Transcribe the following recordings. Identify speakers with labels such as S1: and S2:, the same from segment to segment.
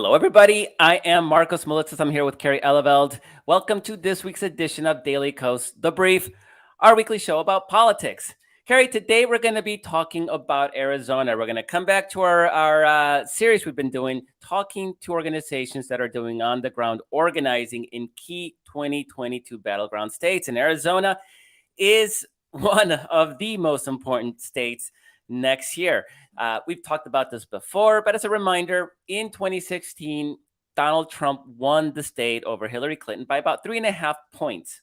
S1: Hello, everybody. I am Marcos Molitzis. I'm here with Carrie Eleveld. Welcome to this week's edition of Daily Coast, The Brief, our weekly show about politics. Carrie, today we're going to be talking about Arizona. We're going to come back to our series we've been doing, talking to organizations that are doing on-the-ground organizing in key 2022 battleground states. And Arizona is one of the most important states next year. We've talked about this before, but as a reminder, in 2016, Donald Trump won the state over Hillary Clinton by about 3.5 points.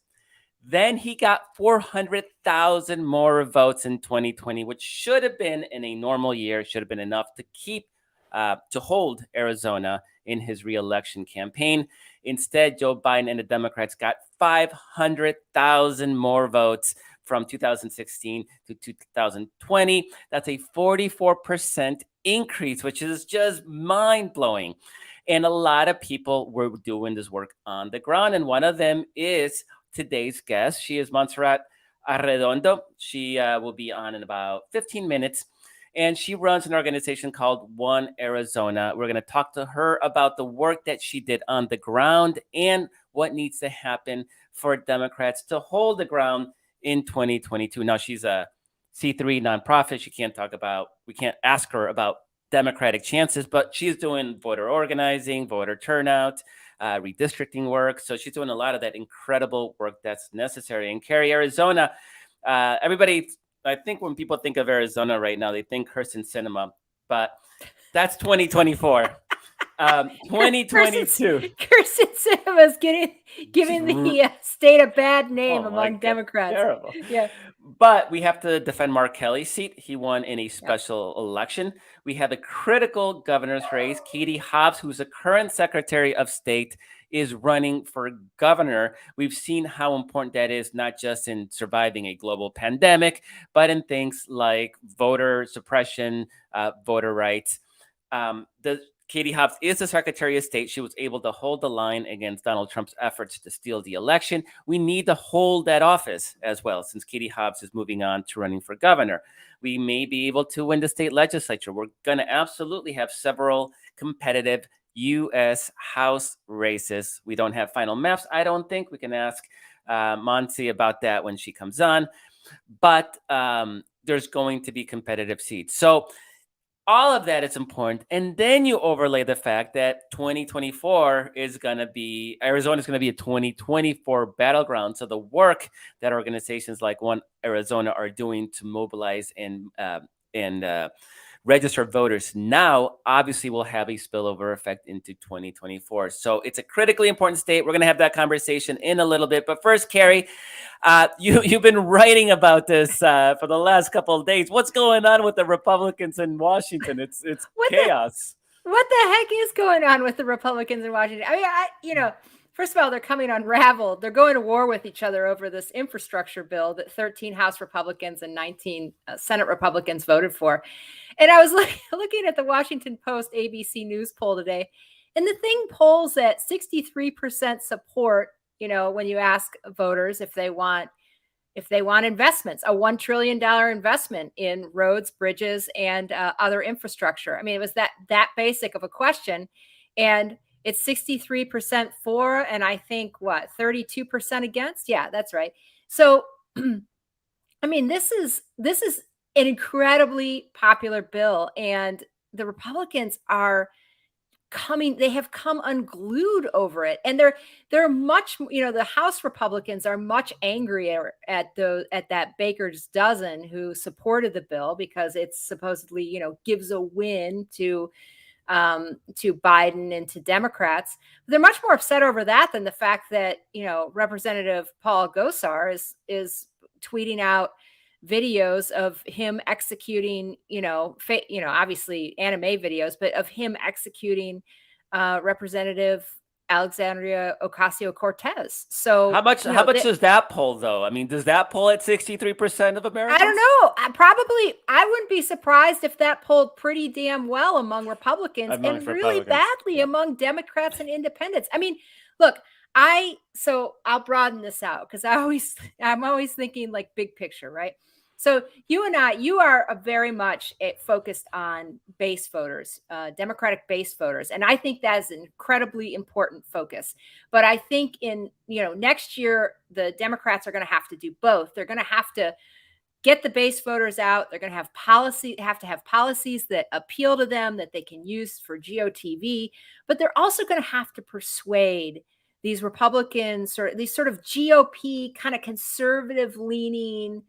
S1: Then he got 400,000 more votes in 2020, which should have been in a normal year, should have been enough to hold Arizona in his reelection campaign. Instead, Joe Biden and the Democrats got 500,000 more votes from 2016 to 2020. That's a 44% increase, which is just mind-blowing. And a lot of people were doing this work on the ground. And one of them is today's guest. She is Montserrat Arredondo. She will be on in about 15 minutes. And she runs an organization called One Arizona. We're going to talk to her about the work that she did on the ground and what needs to happen for Democrats to hold the ground in 2022. Now, she's a C3 nonprofit. We can't ask her about Democratic chances, but she's doing voter organizing, voter turnout, redistricting work. So she's doing a lot of that incredible work that's necessary. And Carrie, Arizona, everybody, I think when people think of Arizona right now, they think Kirsten Sinema, but that's 2024. 2022.
S2: Kirsten Sinema is giving the state a bad name among Democrats.
S1: Terrible.
S2: Yeah.
S1: But we have to defend Mark Kelly's seat. He won in a special election. We have a critical governor's race. Katie Hobbs, who's the current Secretary of State, is running for governor. We've seen how important that is, not just in surviving a global pandemic, but in things like voter suppression, voter rights. Katie Hobbs is the Secretary of State. She was able to hold the line against Donald Trump's efforts to steal the election. We need to hold that office as well, since Katie Hobbs is moving on to running for governor. We may be able to win the state legislature. We're going to absolutely have several competitive U.S. House races. We don't have final maps. I don't think. We can ask Monty about that when she comes on. But there's going to be competitive seats. So all of that is important. And then you overlay the fact that 2024 is going to be, Arizona is going to be a 2024 battleground. So the work that organizations like One Arizona are doing to mobilize and register voters now obviously will have a spillover effect into 2024. So it's a critically important state. We're going to have that conversation in a little bit. But first, Carrie, you've been writing about this for the last couple of days. What's going on with the Republicans in Washington? It's chaos.
S2: What the heck is going on with the Republicans in Washington? I mean, first of all, they're coming unraveled. They're going to war with each other over this infrastructure bill that 13 House Republicans and 19 Senate Republicans voted for. And I was looking at the Washington Post ABC News poll today, and the thing polls at 63% support, when you ask voters if they want investments, a $1 trillion investment in roads, bridges, and other infrastructure. I mean, it was that basic of a question. And it's 63% for, and I think 32% against. Yeah, that's right. So, I mean, this is an incredibly popular bill, and the Republicans they have come unglued over it. And they're much, the House Republicans are much angrier at that baker's dozen who supported the bill because it's supposedly, gives a win to Biden and to Democrats. But they're much more upset over that than the fact that, Representative Paul Gosar is tweeting out videos of him executing, obviously anime videos, but of him executing Representative Alexandria Ocasio-Cortez. So
S1: how much does that poll though? I mean, does that poll at 63% of Americans?
S2: I don't know. I wouldn't be surprised if that polled pretty damn well among Republicans and really badly among Democrats and independents. I mean, look, I'll broaden this out because I'm always thinking like big picture, right? So you and I, you are very much focused on base voters, Democratic base voters, and I think that is an incredibly important focus. But I think next year the Democrats are going to have to do both. They're going to have to get the base voters out. They're going to have to have policies that appeal to them that they can use for GOTV. But they're also going to have to persuade these Republicans or these sort of GOP kind of conservative leaning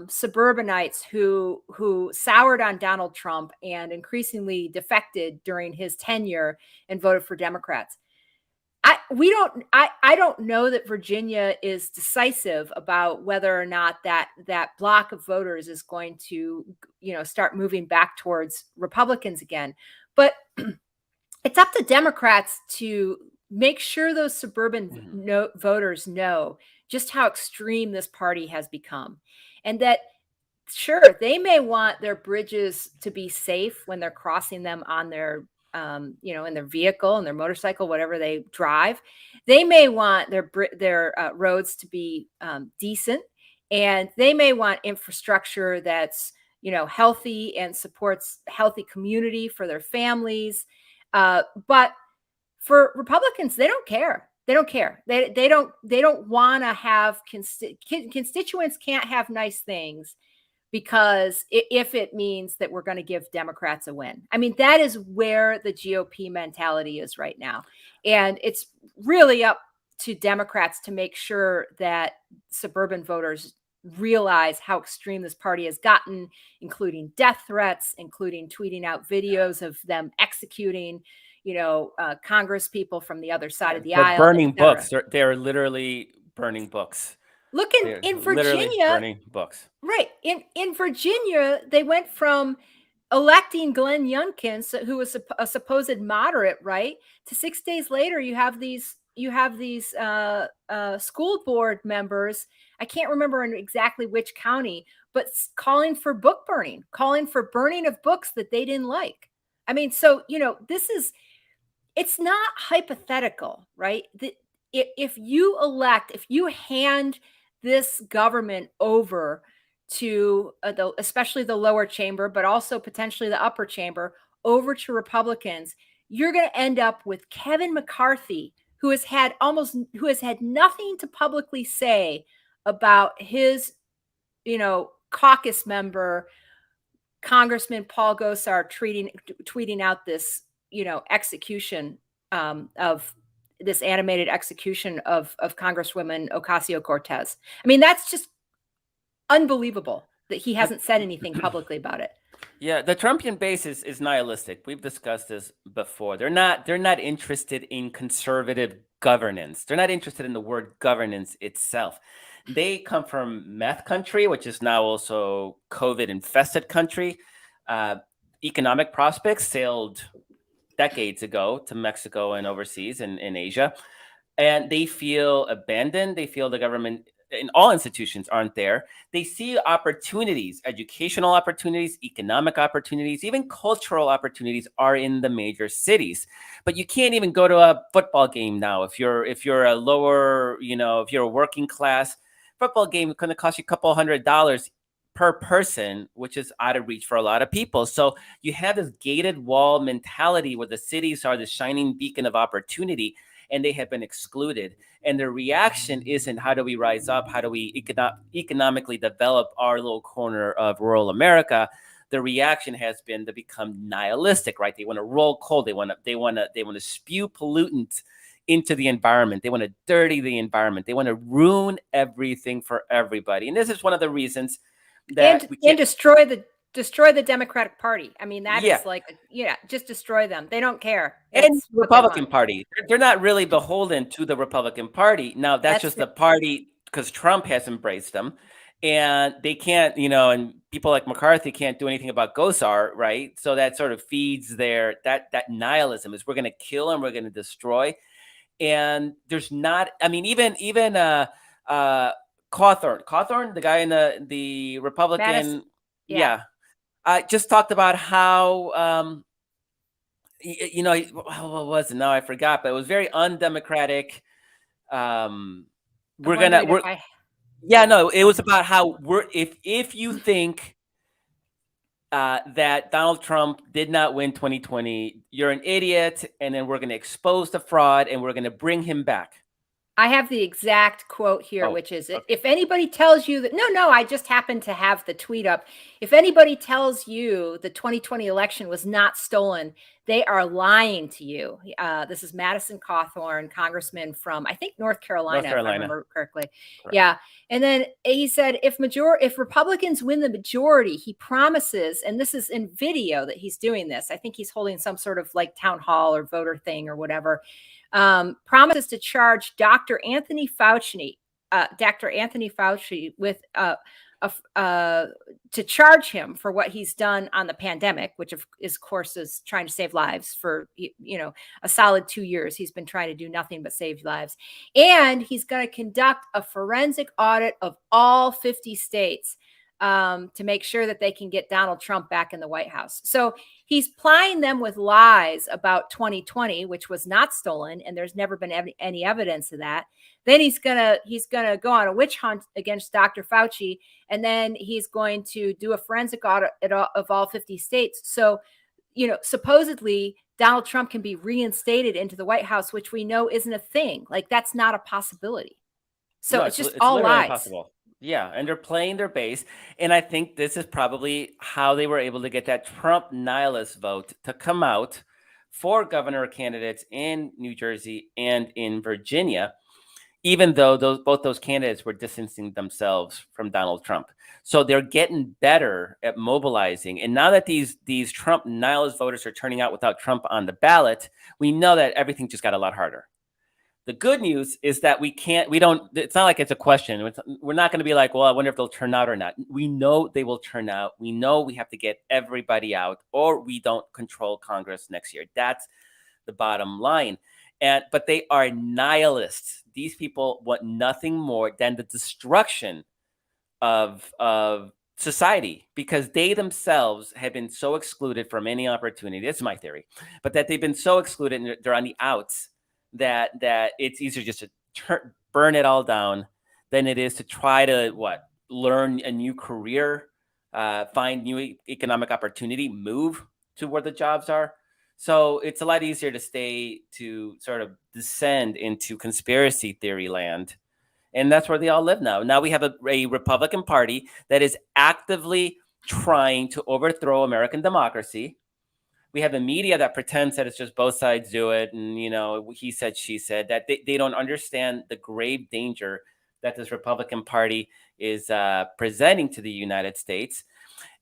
S2: suburbanites who soured on Donald Trump and increasingly defected during his tenure and voted for Democrats. I don't know that Virginia is decisive about whether or not that block of voters is going to, start moving back towards Republicans again. But it's up to Democrats to make sure those suburban voters know just how extreme this party has become. And that, sure, they may want their bridges to be safe when they're crossing them on their in their vehicle and their motorcycle, whatever they drive. They may want their roads to be decent, and they may want infrastructure that's healthy and supports healthy community for their families. But for Republicans, they don't care. They don't care. They don't want to have constituents can't have nice things, because if it means that we're going to give Democrats a win. I mean, that is where the GOP mentality is right now. And it's really up to Democrats to make sure that suburban voters realize how extreme this party has gotten, including death threats, including tweeting out videos of them executing, Congress people from the other side of the aisle.
S1: Burning books. They're literally burning books.
S2: Look in Virginia,
S1: burning books.
S2: Right. In Virginia, they went from electing Glenn Youngkin, who was a supposed moderate, right, to 6 days later, you have these school board members. I can't remember in exactly which county, but calling for book burning, calling for burning of books that they didn't like. I mean, so it's not hypothetical, right? If you hand this government over to especially the lower chamber, but also potentially the upper chamber, over to Republicans, you're going to end up with Kevin McCarthy, who has had nothing to publicly say about his, caucus member, Congressman Paul Gosar, tweeting out this, execution of this animated execution of Congresswoman Ocasio-Cortez. I mean, that's just unbelievable that he hasn't said anything publicly about it.
S1: Yeah, the Trumpian base is nihilistic. We've discussed this before. They're not interested in conservative governance. They're not interested in the word governance itself. They come from meth country, which is now also COVID infested country. Economic prospects sailed decades ago to Mexico and overseas in Asia. And they feel abandoned. They feel the government in all institutions aren't there. They see opportunities, educational opportunities, economic opportunities, even cultural opportunities are in the major cities. But you can't even go to a football game now. If you're a lower, if you're a working class, football game is going to cost you a couple $100 per person, which is out of reach for a lot of people. So you have this gated wall mentality where the cities are the shining beacon of opportunity, and they have been excluded. And their reaction isn't how do we rise up? How do we economically develop our little corner of rural America? The reaction has been to become nihilistic, right? They want to roll coal. They want to spew pollutants into the environment. They want to dirty the environment. They want to ruin everything for everybody. And this is one of the reasons that
S2: and destroy the Democratic Party. I mean, that is like, just destroy them. They don't care.
S1: And Republican Party. They're not really beholden to the Republican Party. Now, that's just the party because Trump has embraced them. And they can't, and people like McCarthy can't do anything about Gosar, right? So that sort of feeds that nihilism is we're going to kill and we're going to destroy. And there's not, I mean, even Cawthorn, the guy in the Republican, just talked about how, what was it? No, I forgot, but it was very undemocratic. Yeah, no, it was about how if you think that Donald Trump did not win 2020, you're an idiot, and then we're going to expose the fraud and we're going to bring him back.
S2: I have the exact quote here,
S1: Oh,
S2: which is,
S1: okay.
S2: if anybody tells you that, no, I just happened to have the tweet up. If anybody tells you the 2020 election was not stolen, they are lying to you. This is Madison Cawthorn, congressman from, I think, North Carolina, if I remember correctly.
S1: Correct.
S2: Yeah. And then he said, if Republicans win the majority, he promises, and this is in video that he's doing this. I think he's holding some sort of like town hall or voter thing or whatever. Promises to charge Dr. Anthony Fauci with to charge him for what he's done on the pandemic, which of course is trying to save lives for a solid 2 years. He's been trying to do nothing but save lives, and he's going to conduct a forensic audit of all 50 states to make sure that they can get Donald Trump back in the White House. So he's plying them with lies about 2020, which was not stolen, and there's never been any evidence of that. Then he's gonna go on a witch hunt against Dr. Fauci, and then he's going to do a forensic audit of all 50 states. So, supposedly Donald Trump can be reinstated into the White House, which we know isn't a thing. Like, that's not a possibility. So no, it's just all lies.
S1: Impossible. Yeah, and they're playing their base. And I think this is probably how they were able to get that Trump nihilist vote to come out for governor candidates in New Jersey and in Virginia, even though both those candidates were distancing themselves from Donald Trump. So they're getting better at mobilizing. And now that these Trump nihilist voters are turning out without Trump on the ballot, we know that everything just got a lot harder. The good news is that it's not like it's a question. We're not going to be like, well, I wonder if they'll turn out or not. We know they will turn out. We know we have to get everybody out, or we don't control Congress next year. That's the bottom line. But they are nihilists. These people want nothing more than the destruction of society, because they themselves have been so excluded from any opportunity. That's my theory. But that they've been so excluded and they're on the outs that it's easier just to burn it all down than it is to try to learn a new career, find new economic opportunity, move to where the jobs are. So it's a lot easier to sort of descend into conspiracy theory land. And that's where they all live now. Now we have a Republican Party that is actively trying to overthrow American democracy. We have the media that pretends that it's just both sides do it. And, he said, she said, that they don't understand the grave danger that this Republican Party is presenting to the United States.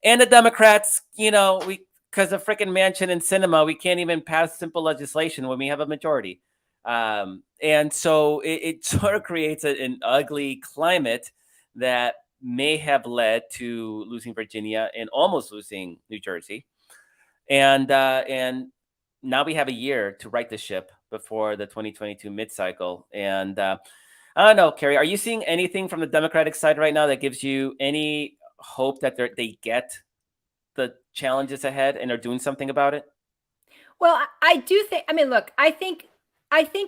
S1: And the Democrats, because of freaking Manchin and Sinema, we can't even pass simple legislation when we have a majority. And so it sort of creates an ugly climate that may have led to losing Virginia and almost losing New Jersey. And now we have a year to right the ship before the 2022 mid-cycle. And I don't know, Carrie, are you seeing anything from the Democratic side right now that gives you any hope that they get the challenges ahead and are doing something about it?
S2: Well, I do think, look, I think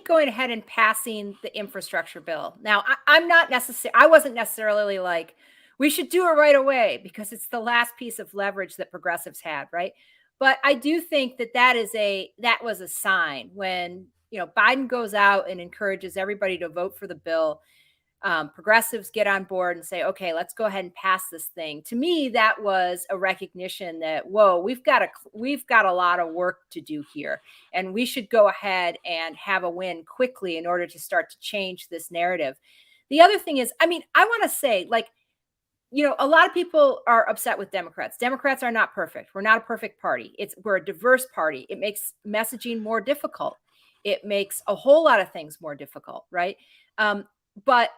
S2: going ahead and passing the infrastructure bill. Now, I wasn't necessarily like, we should do it right away because it's the last piece of leverage that progressives had, right? But I do think that was a sign when, Biden goes out and encourages everybody to vote for the bill. Progressives get on board and say, okay, let's go ahead and pass this thing. To me, that was a recognition that, whoa, we've got a lot of work to do here. And we should go ahead and have a win quickly in order to start to change this narrative. The other thing is, I want to say, a lot of people are upset with Democrats. Democrats are not perfect. We're not a perfect party. We're a diverse party. It makes messaging more difficult. It makes a whole lot of things more difficult, right? But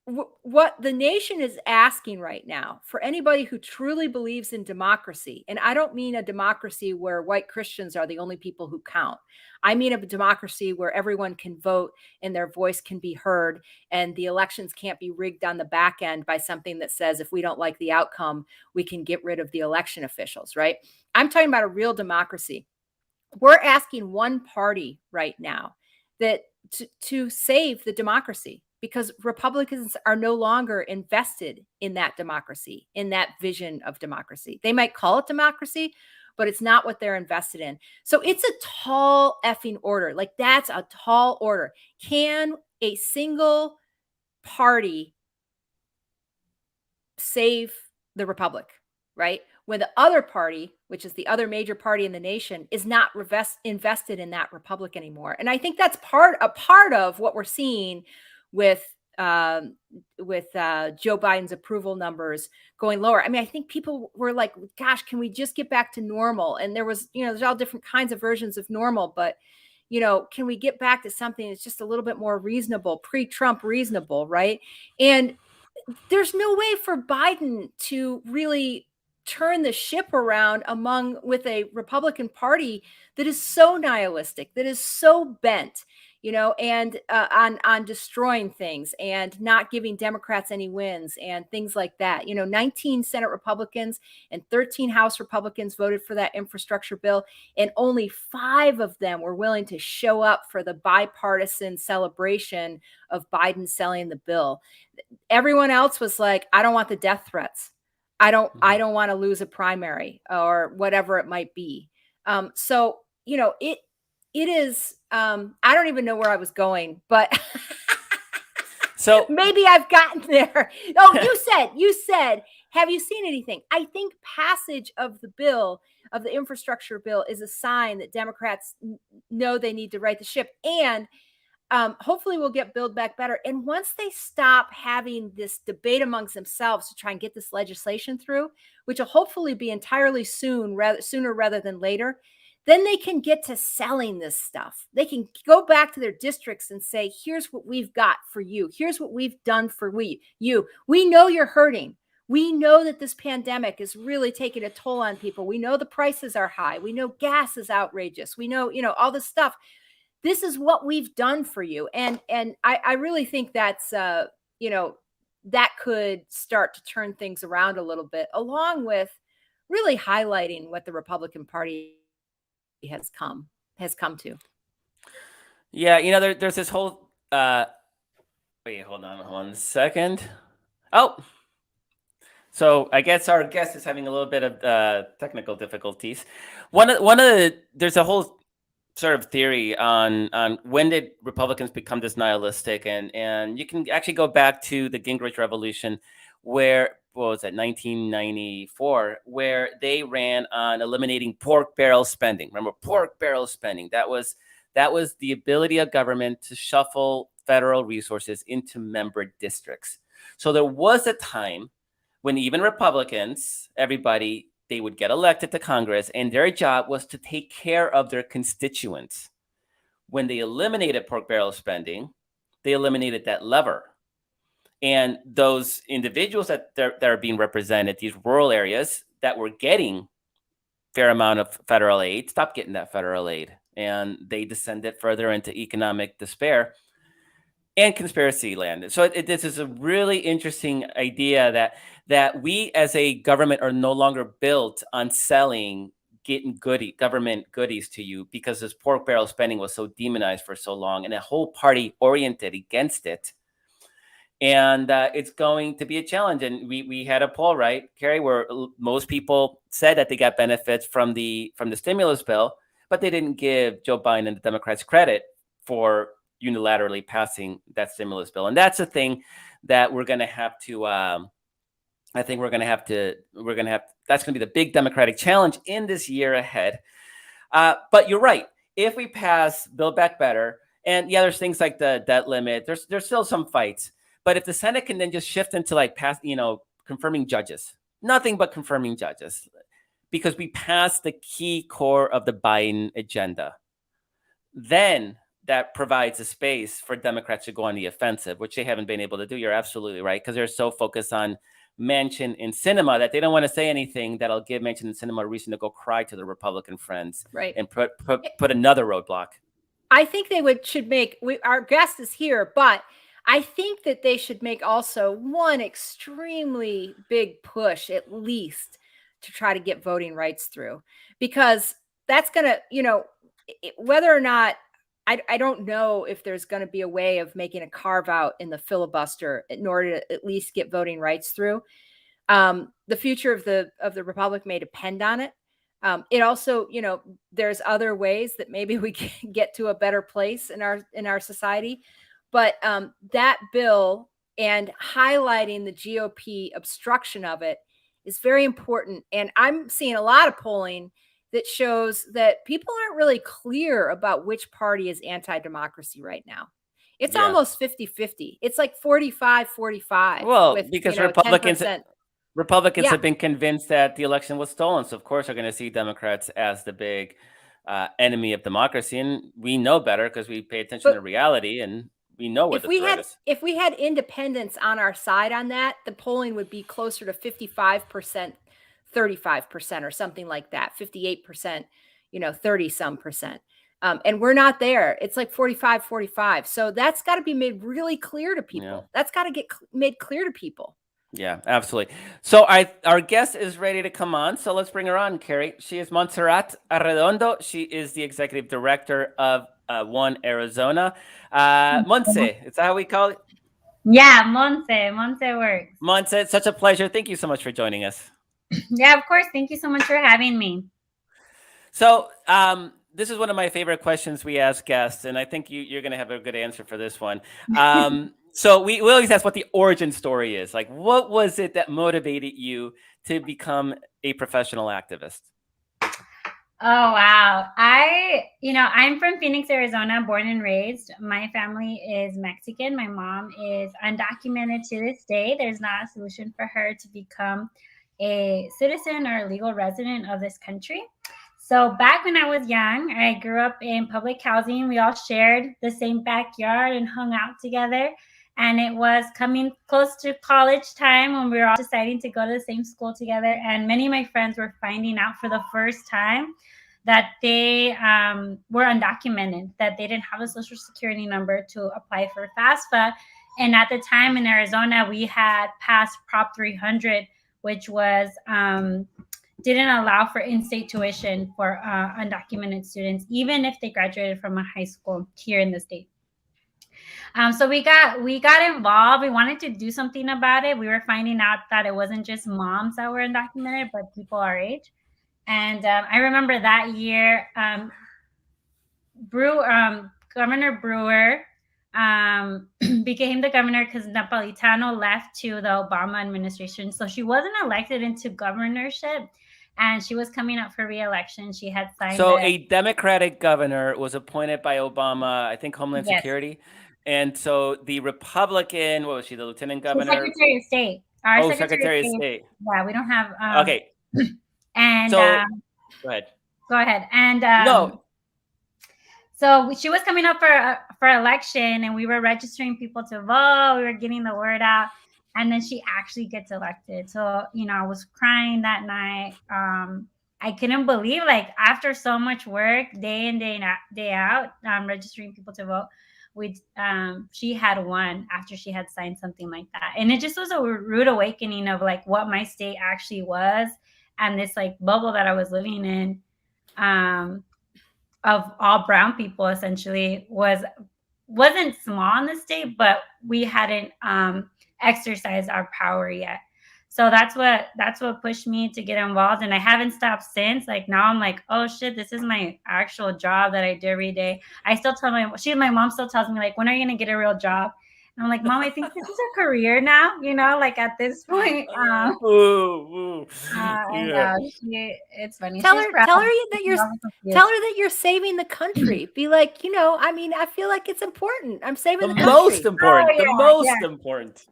S2: what the nation is asking right now for anybody who truly believes in democracy, and I don't mean a democracy where white Christians are the only people who count. I mean a democracy where everyone can vote and their voice can be heard, and the elections can't be rigged on the back end by something that says if we don't like the outcome, we can get rid of the election officials, right? I'm talking about a real democracy. We're asking one party right now that to save the democracy. because Republicans are no longer invested in that democracy, in that vision of democracy. They might call it democracy, but it's not what they're invested in. So it's a tall effing order. Like, that's a tall order. Can a single party save the republic, right? When the other party, which is the other major party in the nation, is not invested in that republic anymore. And I think that's a part of what we're seeing with Joe Biden's approval numbers going lower. I mean, I think people were like, gosh, can we just get back to normal? And there was, there's all different kinds of versions of normal, but can we get back to something that's just a little bit more reasonable, pre-Trump reasonable, right? And there's no way for Biden to really turn the ship around with a Republican Party that is so nihilistic, that is so bent, and on destroying things and not giving Democrats any wins and things like that. 19 Senate Republicans and 13 House Republicans voted for that infrastructure bill, and only 5 of them were willing to show up for the bipartisan celebration of Biden selling the bill. Everyone else was like, I don't want the death threats. I don't want to lose a primary or whatever it might be. So, it is, I don't even know where I was going, but so maybe I've gotten there. Oh, you said, have you seen anything? I think passage of the bill, of the infrastructure bill, is a sign that Democrats know they need to right the ship, and hopefully we'll get Build Back Better. And once they stop having this debate amongst themselves to try and get this legislation through, which will hopefully be entirely sooner rather than later, then they can get to selling this stuff. They can go back to their districts and say, here's what we've got for you. Here's what we've done for you. We know you're hurting. We know that this pandemic is really taking a toll on people. We know the prices are high. We know gas is outrageous. We know, all this stuff. This is what we've done for you. And I really think that's, that could start to turn things around a little bit, along with really highlighting what the Republican Party has come to.
S1: Yeah, there's this whole wait, hold on 1 second. Oh, so I guess our guest is having a little bit of technical difficulties. There's a whole sort of theory on when did Republicans become this nihilistic, and you can actually go back to the Gingrich Revolution, where, what was that, 1994, where they ran on eliminating pork barrel spending. Remember, pork barrel spending? That was the ability of government to shuffle federal resources into member districts. So there was a time when even Republicans, everybody, they would get elected to Congress, and their job was to take care of their constituents. When they eliminated pork barrel spending, they eliminated that lever. And those individuals that are being represented, these rural areas that were getting fair amount of federal aid, stopped getting that federal aid. And they descended further into economic despair and conspiracy land. So this is a really interesting idea that we as a government are no longer built on getting government goodies to you, because this pork barrel spending was so demonized for so long, and a whole party oriented against it. And it's going to be a challenge. And we had a poll, right, Carrie, where most people said that they got benefits from the stimulus bill, but they didn't give Joe Biden and the Democrats credit for unilaterally passing that stimulus bill. And that's a thing that we're going to have to, that's going to be the big Democratic challenge in this year ahead. But you're right. If we pass Build Back Better, and yeah, there's things like the debt limit, there's still some fights. But if the Senate can then just shift into confirming judges, nothing but confirming judges, because we passed the key core of the Biden agenda, then that provides a space for Democrats to go on the offensive, which they haven't been able to do. You're absolutely right, because they're so focused on Manchin and Sinema that they don't want to say anything that'll give Manchin and Sinema a reason to go cry to their Republican friends,
S2: right,
S1: and put another roadblock.
S2: I think they should make. Our guest is here, but I think that they should make also one extremely big push, at least, to try to get voting rights through, because that's going to, whether or not I don't know if there's going to be a way of making a carve out in the filibuster in order to at least get voting rights through. The future of the republic may depend on it. It also, there's other ways that maybe we can get to a better place in our society. But that bill and highlighting the GOP obstruction of it is very important. And I'm seeing a lot of polling that shows that people aren't really clear about which party is anti-democracy right now. It's almost 50-50. It's like 45-45.
S1: Well,
S2: with,
S1: because
S2: 10%.
S1: Republicans have been convinced that the election was stolen. So, of course, they're going to see Democrats as the big enemy of democracy. And we know better because we pay attention to reality and we know where the threat is.
S2: If we had independents on our side on that, the polling would be closer to 55%, 35% or something like that, 58%, 30-some percent. And we're not there. It's like 45-45. So that's got to be made really clear to people.
S1: Yeah.
S2: That's got to get made clear to people.
S1: Yeah, absolutely. So our guest is ready to come on. So let's bring her on, Carrie. She is Montserrat Arredondo. She is the executive director of One Arizona. Montse, is that how we call it?
S3: Yeah, Montse works.
S1: Montse, it's such a pleasure. Thank you so much for joining us.
S3: Yeah, of course. Thank you so much for having me.
S1: So this is one of my favorite questions we ask guests, and I think you're going to have a good answer for this one. So we always ask what the origin story is. Like, what was it that motivated you to become a professional activist?
S3: Oh, wow. I'm from Phoenix, Arizona, born and raised. My family is Mexican. My mom is undocumented to this day. There's not a solution for her to become a citizen or a legal resident of this country. So back when I was young, I grew up in public housing. We all shared the same backyard and hung out together. And it was coming close to college time when we were all deciding to go to the same school together. And many of my friends were finding out for the first time that they were undocumented, that they didn't have a social security number to apply for FAFSA. And at the time in Arizona, we had passed Prop 300, which was didn't allow for in-state tuition for undocumented students, even if they graduated from a high school here in the state. So we got involved. We wanted to do something about it. We were finding out that it wasn't just moms that were undocumented, but people our age. And I remember that year, Governor Brewer became the governor because Napolitano left to the Obama administration. So she wasn't elected into governorship, and she was coming up for re-election. She had signed.
S1: So a Democratic governor was appointed by Obama, I think Homeland Security. And so the Republican, what was she, the lieutenant governor?
S3: Secretary of State.
S1: Secretary of State.
S3: Yeah, we don't have.
S1: Okay.
S3: And
S1: so, go ahead.
S3: Go ahead. And
S1: no.
S3: So she was coming up for election, and we were registering people to vote. We were getting the word out, and then she actually gets elected. So I was crying that night. I couldn't believe, like, after so much work, day in day out, registering people to vote, she had won after she had signed something like that. And it just was a rude awakening of like what my state actually was, and this like bubble that I was living in of all brown people essentially wasn't small in the state, but we hadn't exercised our power yet. So that's what pushed me to get involved, and I haven't stopped since. Like now I'm like, oh shit, this is my actual job that I do every day. I still tell my mom still tells me like, when are you gonna get a real job? And I'm like, Mom, I think this is a career now, like at this point.
S1: Yeah.
S3: It's funny.
S2: Tell her that you're saving the country. Be like, I feel like it's important. I'm saving the country.
S1: Most important. The most important.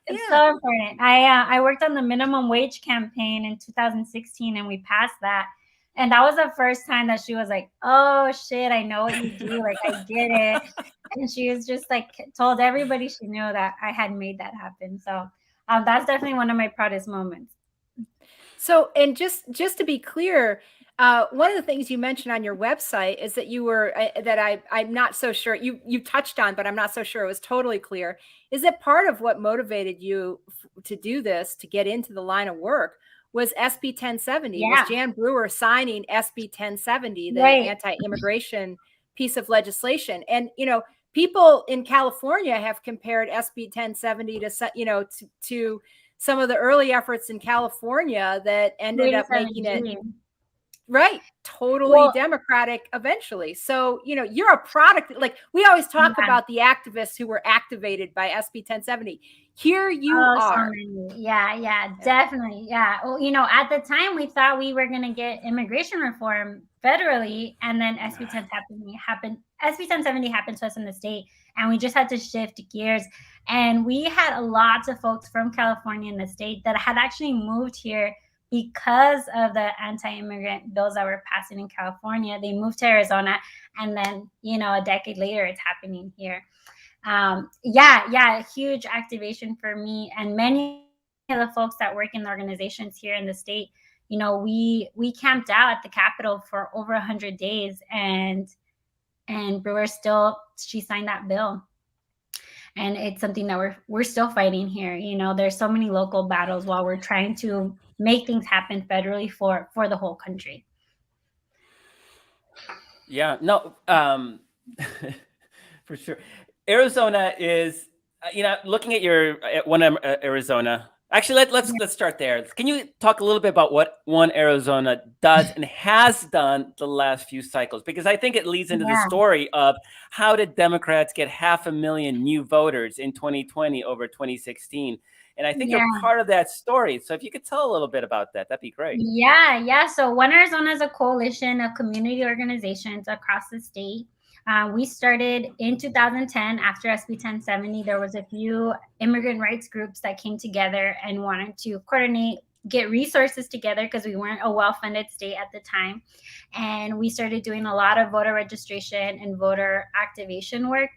S3: It's so important. I worked on the minimum wage campaign in 2016, and we passed that. And that was the first time that she was like, oh shit, I know what you do. Like, I get it. And she was just like, told everybody she knew that I had made that happen. So that's definitely one of my proudest moments.
S2: So, and just to be clear, one of the things you mentioned on your website is that you were, I'm not so sure, you touched on, but I'm not so sure it was totally clear, is that part of what motivated you to do this, to get into the line of work, was SB 1070. Yeah. Was Jan Brewer signing SB 1070, the anti-immigration piece of legislation. And, people in California have compared SB 1070 to some of the early efforts in California that ended up making it totally democratic eventually. So, you're a product. Like, we always talk about the activists who were activated by SB 1070. Here you are.
S3: So many. Yeah, definitely. Yeah. Well, at the time we thought we were going to get immigration reform federally, and then SB 1070 happened. SB 1070 happened to us in the state, and we just had to shift gears. And we had lots of folks from California in the state that had actually moved here because of the anti-immigrant bills that were passing in California. They moved to Arizona, and then, a decade later, it's happening here. Huge activation for me and many of the folks that work in the organizations here in the state. We camped out at the Capitol for over 100 days, and she signed that bill. And it's something that we're still fighting here. There's so many local battles while we're trying to make things happen federally for the whole country.
S1: Yeah, no, for sure. Arizona is, looking at Arizona. Actually, let's start there. Can you talk a little bit about what One Arizona does and has done the last few cycles? Because I think it leads into the story of how did Democrats get 500,000 new voters in 2020 over 2016. And I think you're part of that story. So if you could tell a little bit about that, that'd be great.
S3: Yeah. So One Arizona is a coalition of community organizations across the state. We started in 2010 after SB 1070. There was a few immigrant rights groups that came together and wanted to coordinate, get resources together because we weren't a well-funded state at the time. And we started doing a lot of voter registration and voter activation work.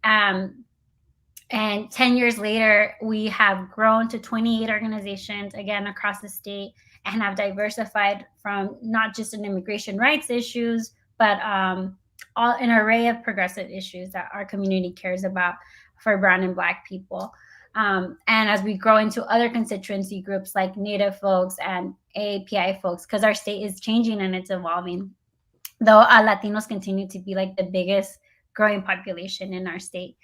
S3: And 10 years later, we have grown to 28 organizations, again, across the state, and have diversified from not just in immigration rights issues, but an array of progressive issues that our community cares about for Brown and Black people. And as we grow into other constituency groups like Native folks and AAPI folks, because our state is changing and it's evolving, though Latinos continue to be like the biggest growing population in our state.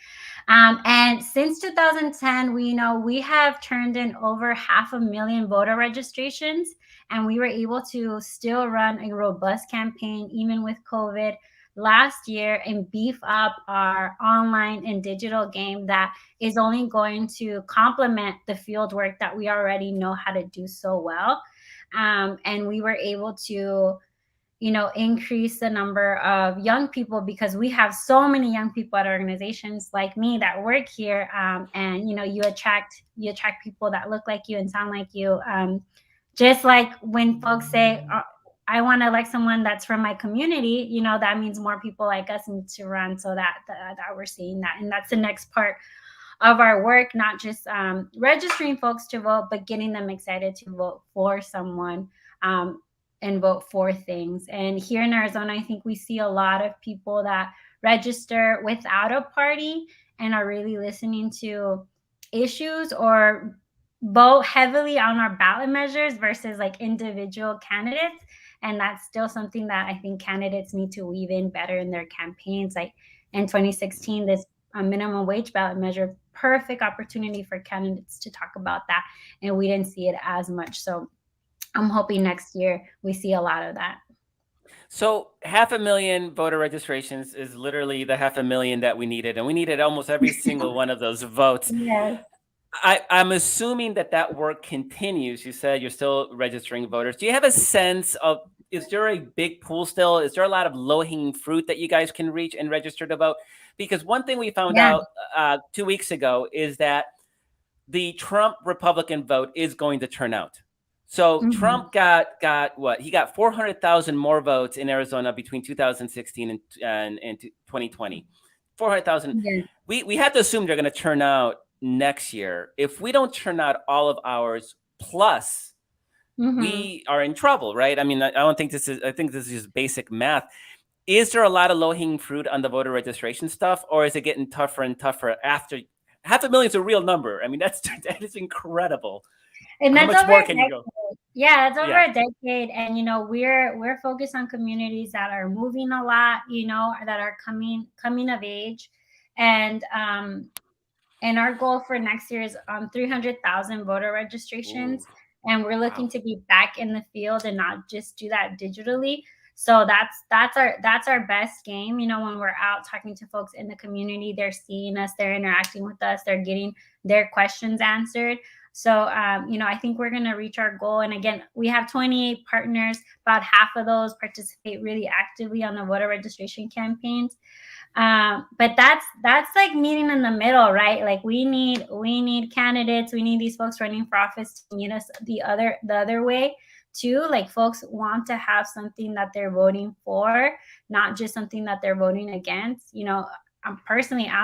S3: And since 2010, we have turned in over 500,000 voter registrations, and we were able to still run a robust campaign, even with COVID last year, and beef up our online and digital game that is only going to complement the field work that we already know how to do so well. And we were able to increase the number of young people because we have so many young people at organizations like me that work here. And, you attract people that look like you and sound like you. Just like when folks say, I want to elect someone that's from my community, that means more people like us need to run, so that we're seeing that. And that's the next part of our work, not just registering folks to vote, but getting them excited to vote for someone and vote for things. And here in Arizona, I think we see a lot of people that register without a party and are really listening to issues or vote heavily on our ballot measures versus like individual candidates. And that's still something that I think candidates need to weave in better in their campaigns. Like in 2016, this minimum wage ballot measure, perfect opportunity for candidates to talk about that. And we didn't see it as much. So I'm hoping next year we see a lot of that.
S1: So 500,000 voter registrations is literally the 500,000 that we needed. And we needed almost every single one of those votes.
S3: Yes.
S1: I'm assuming that work continues. You said you're still registering voters. Do you have a sense of, is there a big pool still? Is there a lot of low-hanging fruit that you guys can reach and register to vote? Because one thing we found out 2 weeks ago is that the Trump Republican vote is going to turn out. So Trump got what? He got 400,000 more votes in Arizona between 2016 and 2020. 400,000.
S3: Yeah.
S1: We have to assume they're going to turn out next year. If we don't turn out all of ours plus, we are in trouble, right? I mean, I think this is just basic math. Is there a lot of low-hanging fruit on the voter registration stuff, or is it getting tougher and tougher after 500,000 is a real number? I mean, that is incredible.
S3: And
S1: How
S3: that's
S1: much
S3: over
S1: more can you go?
S3: Yeah, it's over
S1: Yeah.
S3: a decade, and we're focused on communities that are moving a lot, that are coming of age, and our goal for next year is 300,000 voter
S1: Ooh,
S3: registrations, and we're
S1: wow.
S3: looking to be back in the field and not just do that digitally. So that's our best game. When we're out talking to folks in the community, they're seeing us, they're interacting with us, they're getting their questions answered. So I think we're going to reach our goal. And again, we have 28 partners. About half of those participate really actively on the voter registration campaigns. But that's like meeting in the middle, right? Like we need candidates, we need these folks running for office to meet us the other way too. Like folks want to have something that they're voting for, not just something that they're voting against. I'm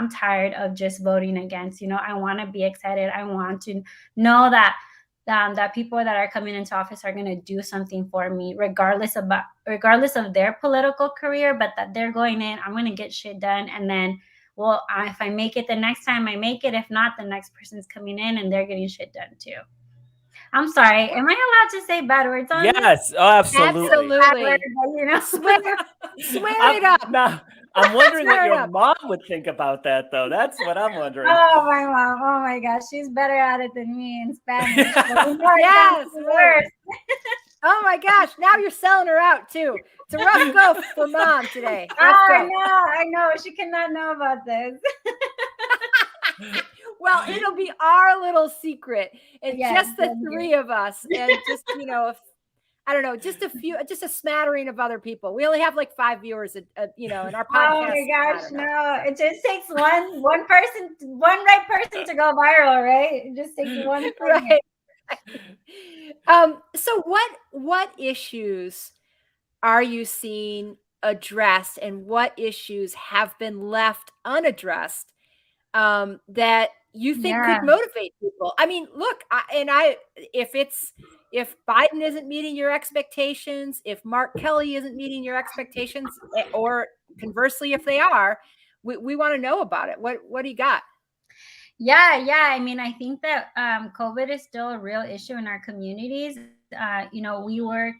S3: tired of just voting against. I want to be excited. I want to know that people that are coming into office are going to do something for me, regardless of their political career, but that they're going in, I'm going to get shit done. And then, well, if I make it the next time, I make it. If not, the next person's coming in and they're getting shit done too. I'm sorry. Am I allowed to say bad words on this?
S1: Yes, oh, absolutely.
S3: Bad word,
S2: Absolutely.
S3: but,
S2: Swear it up.
S1: Now, I'm wondering what
S2: Swear it
S1: your
S2: up.
S1: mom would think about that, though. That's what I'm wondering.
S3: Oh, my mom. Oh my gosh. She's better at it than me in Spanish. But we know it
S2: Yes,
S3: sounds
S2: right.
S3: worse.
S2: Oh my gosh, now you're selling her out too. It's a rough go for mom today. Rough
S3: Oh,
S2: go.
S3: I know. She cannot know about this.
S2: Well, it'll be our little secret. It's
S3: Yes,
S2: just the
S3: thank you.
S2: three of us, and just I don't know, just a smattering of other people. We only have like 5 viewers, in our podcast.
S3: Oh my
S2: I
S3: gosh,
S2: don't know.
S3: no. It just takes one person, one right person to go viral, right? It just takes one second.
S2: Right. So what issues are you seeing addressed, and what issues have been left unaddressed that you think
S3: Yeah.
S2: could motivate people? I mean, look, if Biden isn't meeting your expectations, if Mark Kelly isn't meeting your expectations, or conversely, if they are, we want to know about it. What do you got?
S3: Yeah. I mean, I think that COVID is still a real issue in our communities. We work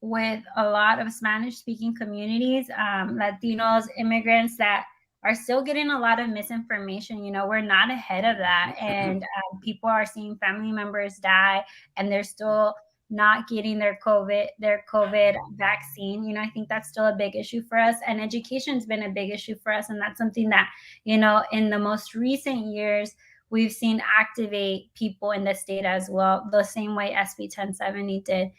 S3: with a lot of Spanish-speaking communities, Latinos, immigrants that are still getting a lot of misinformation. We're not ahead of that, and people are seeing family members die, and they're still not getting their COVID vaccine. I think that's still a big issue for us, and education's been a big issue for us, and that's something that in the most recent years we've seen activate people in the state as well, the same way SB 1070 did.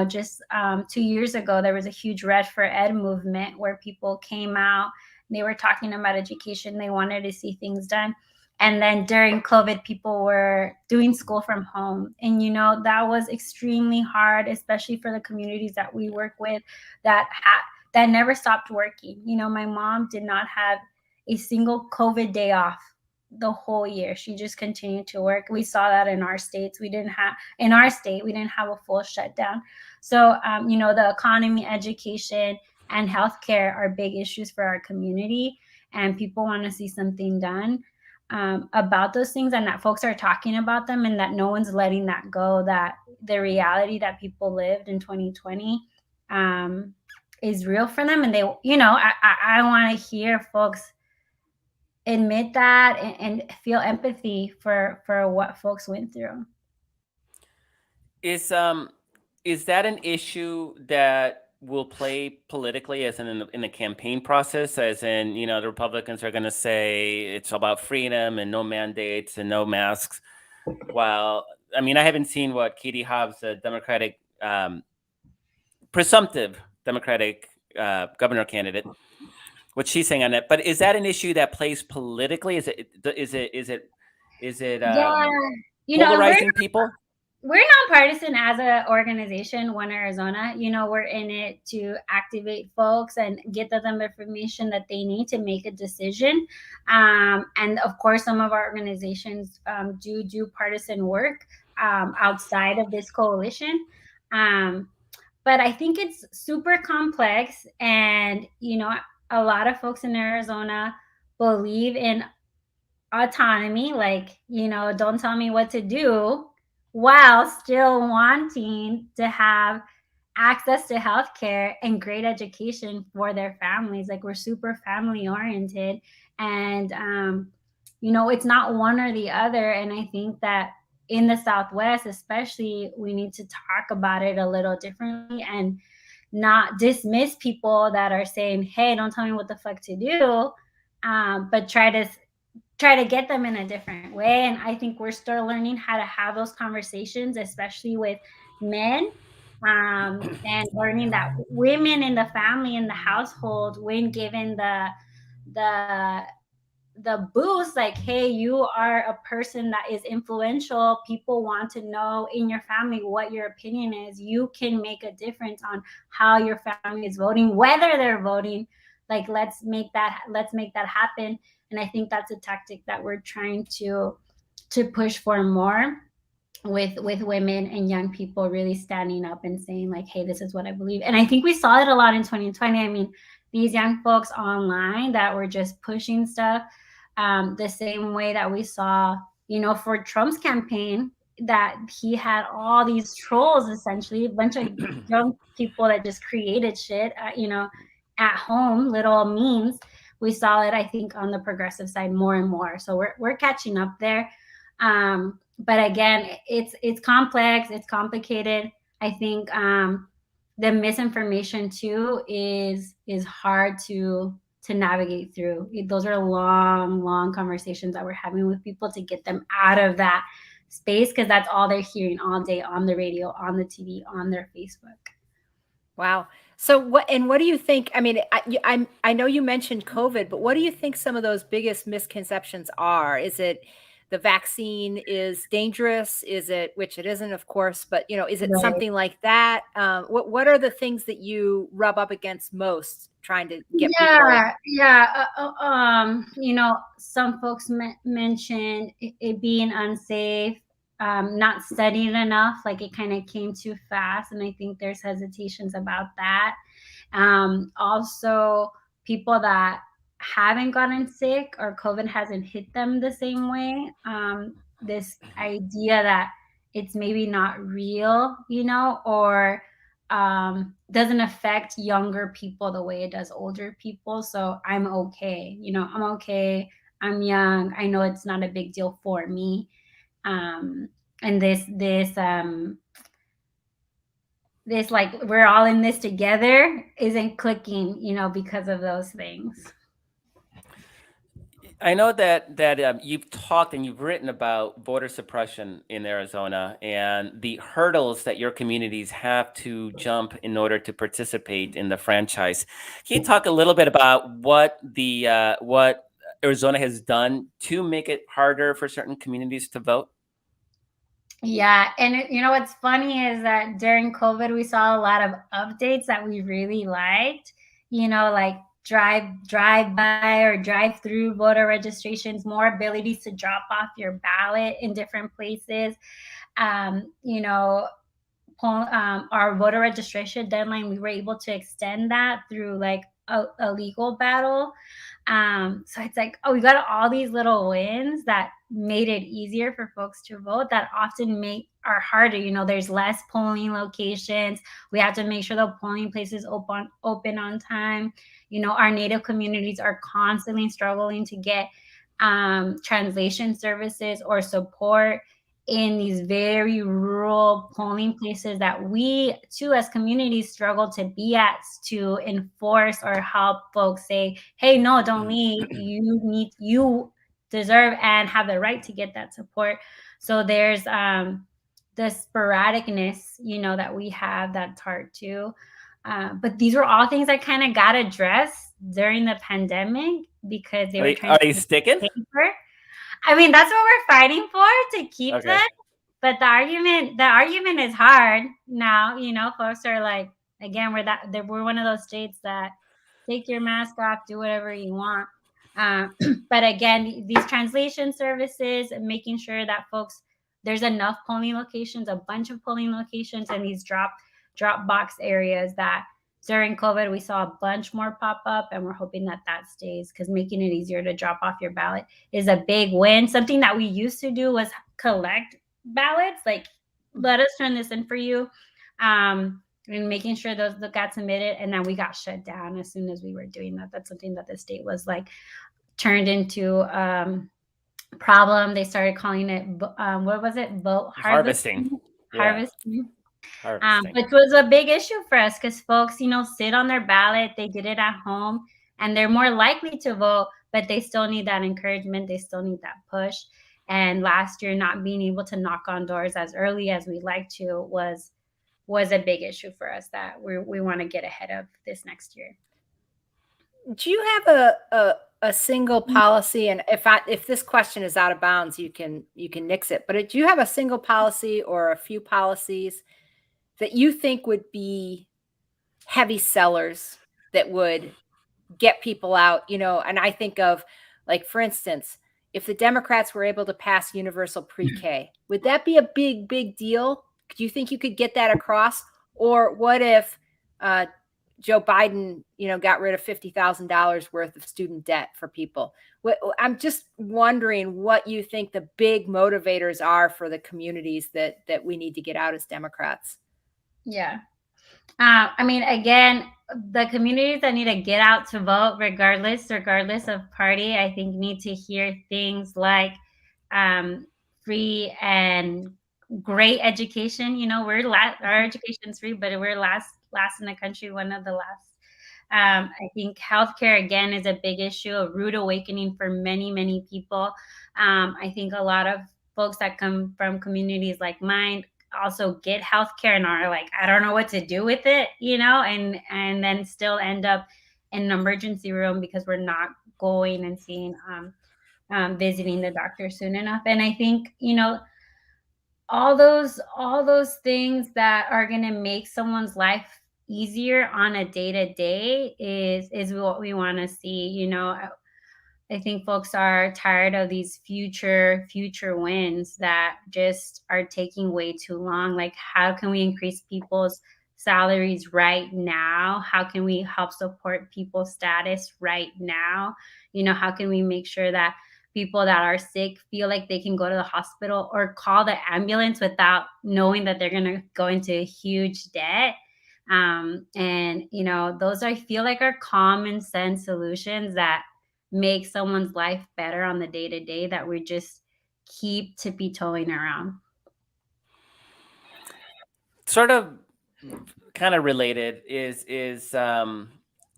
S3: Just 2 years ago, there was a huge Red for Ed movement where people came out. They were talking about education. They wanted to see things done. And then during COVID, people were doing school from home. And, that was extremely hard, especially for the communities that we work with that never stopped working. My mom did not have a single COVID day off the whole year. She just continued to work. We saw that in our states. We didn't have a full shutdown. So, the economy, education, and healthcare are big issues for our community, and people want to see something done about those things, and that folks are talking about them, and that no one's letting that go. That the reality that people lived in 2020 is real for them, and they, I want to hear folks admit that and feel empathy for what folks went through.
S1: Is that an issue that will play politically as in the campaign process? As in, the Republicans are going to say it's about freedom and no mandates and no masks. While, I mean, I haven't seen what Katie Hobbs, the Democratic, presumptive Democratic governor candidate, what she's saying on it. But is that an issue that plays politically? Is it
S3: Yeah,
S1: polarizing people?
S3: We're nonpartisan as an organization, One Arizona. We're in it to activate folks and get them information that they need to make a decision. And of course, some of our organizations do partisan work outside of this coalition. But I think it's super complex, and a lot of folks in Arizona believe in autonomy, like, don't tell me what to do. while still wanting to have access to healthcare and great education for their families. Like, we're super family oriented, and it's not one or the other. And I think that in the Southwest, especially, we need to talk about it a little differently and not dismiss people that are saying, "Hey, don't tell me what the fuck to do," but try to get them in a different way. And I think we're still learning how to have those conversations, especially with men, and learning that women in the family, in the household, when given the the boost, like, hey, you are a person that is influential, people want to know in your family what your opinion is, you can make a difference on how your family is voting, whether they're voting. Like, let's make that happen. And I think that's a tactic that we're trying to push for more, with women and young people really standing up and saying, like, hey, this is what I believe. And I think we saw it a lot in 2020. I mean, these young folks online that were just pushing stuff, the same way that we saw, for Trump's campaign, that he had all these trolls, essentially a bunch of young people that just created shit, at home, little memes. We saw it, I think, on the progressive side more and more. So we're catching up there. But again, it's complex, it's complicated. I think the misinformation too is hard to navigate through. Those are long conversations that we're having with people to get them out of that space, because that's all they're hearing all day on the radio, on the TV, on their Facebook.
S2: Wow. So what do you think? I mean, I know you mentioned COVID, but what do you think some of those biggest misconceptions are? Is it the vaccine is dangerous? Is it, which it isn't, of course, but is it
S3: Right.
S2: something like that? What are the things that you rub up against most trying to get people?
S3: Some folks mentioned it being unsafe, not studied enough, like it kind of came too fast, and I think there's hesitations about that. Also, people that haven't gotten sick or COVID hasn't hit them the same way, this idea that it's maybe not real, or doesn't affect younger people the way it does older people. So I'm okay, I'm okay, I'm young, I know it's not a big deal for me. And this like, we're all in this together isn't clicking, because of those things.
S1: I know that you've talked and you've written about voter suppression in Arizona and the hurdles that your communities have to jump in order to participate in the franchise. Can you talk a little bit about what Arizona has done to make it harder for certain communities to vote?
S3: Yeah, and what's funny is that during COVID we saw a lot of updates that we really liked. Like drive by or drive through voter registrations, more abilities to drop off your ballot in different places. Um, you know, our voter registration deadline, we were able to extend that through like a legal battle. So it's like, oh, we got all these little wins that made it easier for folks to vote, that often are harder. There's less polling locations. We have to make sure the polling places open on time. Our Native communities are constantly struggling to get translation services or support in these very rural polling places that we too as communities struggle to be at, to enforce or help folks say, hey, no, don't leave, you deserve and have the right to get that support. So there's the sporadicness that we have, that's hard too. But these were all things that kind of got addressed during the pandemic, because they were trying
S1: Are
S3: to
S1: they sticking?
S3: paper. I mean, that's what we're fighting for, to keep
S1: Okay.
S3: them. But the argument is hard now. Folks are like, again, we're one of those states that take your mask off, do whatever you want. But again, these translation services and making sure that there's enough polling locations, a bunch of polling locations, and these drop box areas that during COVID we saw a bunch more pop up, and we're hoping that stays, because making it easier to drop off your ballot is a big win. Something that we used to do was collect ballots, like let us turn this in for you. And making sure those that got submitted, and then we got shut down as soon as we were doing that. That's something that the state was like turned into problem. They started calling it what was it? Vote
S1: Harvesting.
S3: Harvesting.
S1: Harvesting.
S3: Which was a big issue for us because folks, sit on their ballot. They did it at home, and they're more likely to vote, but they still need that encouragement. They still need that push. And last year, not being able to knock on doors as early as we like to was a big issue for us that we want to get ahead of this next year.
S2: Do you have a single policy? And if this question is out of bounds, you can nix it. But do you have a single policy or a few policies that you think would be heavy sellers that would get people out? And I think of, like, for instance, if the Democrats were able to pass universal pre-K, would that be a big deal? Do you think you could get that across? Or what if Joe Biden, got rid of $50,000 worth of student debt for people? I'm just wondering what you think the big motivators are for the communities that we need to get out as Democrats.
S3: Yeah. Again, the communities that need to get out to vote, regardless of party, I think need to hear things like free and great education. Our education's free, but we're last in the country, one of the last. I think healthcare, again, is a big issue, a rude awakening for many, many people. I think a lot of folks that come from communities like mine also get healthcare and are like, I don't know what to do with it, and then still end up in an emergency room because we're not going and seeing, visiting the doctor soon enough. And I think, all those things that are going to make someone's life easier on a day-to-day is what we want to see. I think folks are tired of these future wins that just are taking way too long. Like, how can we increase people's salaries right now? How can we help support people's status right now? How can we make sure that people that are sick feel like they can go to the hospital or call the ambulance without knowing that they're going to go into huge debt? Those, I feel like, are common sense solutions that make someone's life better on the day-to-day that we just keep tippy-toeing around.
S1: Sort of kind of related is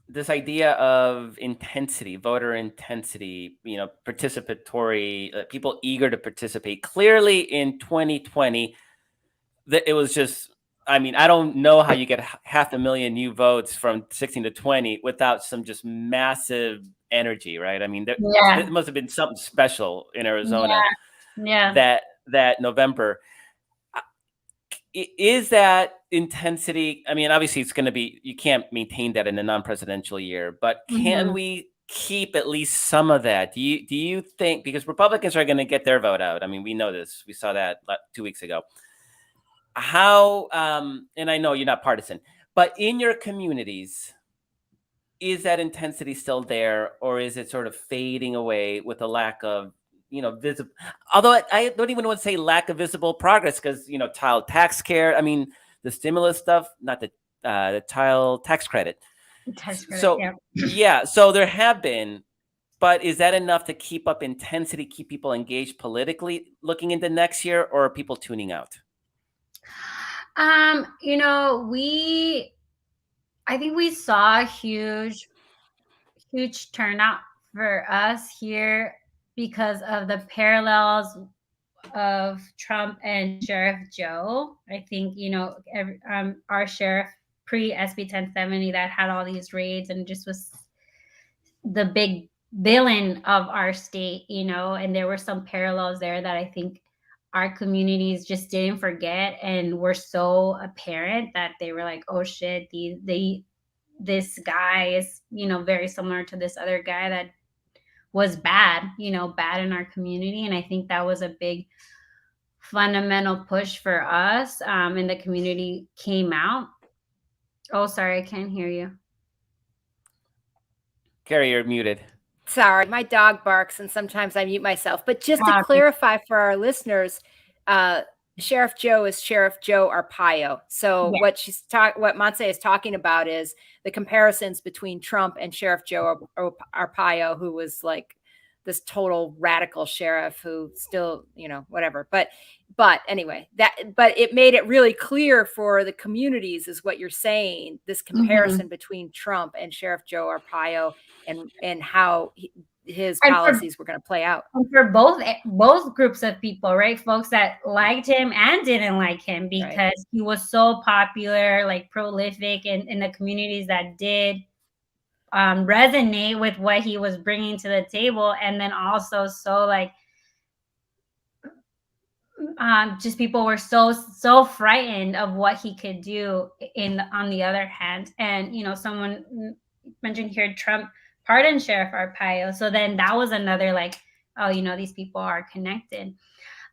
S1: this idea of intensity, voter intensity, participatory, people eager to participate. Clearly in 2020, it was just, I don't know how you get 500,000 new votes from 16 to 20 without some just massive energy, right? It must have been something special in Arizona that November. Is that intensity? Obviously it's going to be, you can't maintain that in a non-presidential year, but can we keep at least some of that? Do you think, because Republicans are going to get their vote out? We know this. We saw that 2 weeks ago. How, and I know you're not partisan, but in your communities, is that intensity still there, or is it sort of fading away with a lack of, visible? Although I don't even want to say lack of visible progress, because, child tax care, the stimulus stuff, not the child tax credit. So there have been, but is that enough to keep up intensity, keep people engaged politically looking into next year, or are people tuning out?
S3: I think we saw a huge turnout for us here because of the parallels of Trump and Sheriff Joe. I think, our sheriff pre-SB 1070 that had all these raids and just was the big villain of our state, and there were some parallels there that I think our communities just didn't forget and were so apparent that they were like, oh shit, this guy is, very similar to this other guy that was bad in our community. And I think that was a big fundamental push for us. And the community came out. Oh, sorry, I can't hear you.
S1: Carrie, you're muted.
S2: Sorry, my dog barks and sometimes I mute myself. But just to clarify for our listeners, Sheriff Joe is Sheriff Joe Arpaio. So what Montse is talking about is the comparisons between Trump and Sheriff Joe Arpaio, who was like this total radical sheriff who still, whatever. But anyway, but it made it really clear for the communities, is what you're saying, this comparison between Trump and Sheriff Joe Arpaio and how his policies were going to play out.
S3: And for both groups of people, right? Folks that liked him and didn't like him because he was so popular, like prolific in the communities that did resonate with what he was bringing to the table. And then also so like just people were so frightened of what he could do on the other hand. And, someone mentioned here, Trump pardoned Sheriff Arpaio. So then that was another like, oh, these people are connected.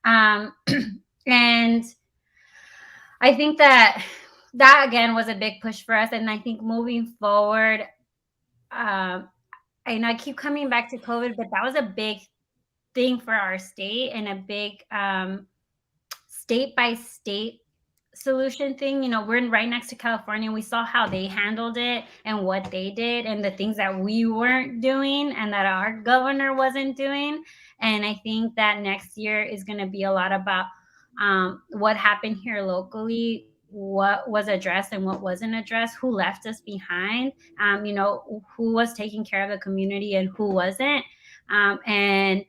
S3: And I think that again was a big push for us. And I think moving forward, I keep coming back to COVID, but that was a big thing for our state and a big state by state solution thing. We're right next to California. We saw how they handled it and what they did and the things that we weren't doing and that our governor wasn't doing. And I think that next year is going to be a lot about what happened here locally, what was addressed and what wasn't addressed, who left us behind, who was taking care of the community and who wasn't. And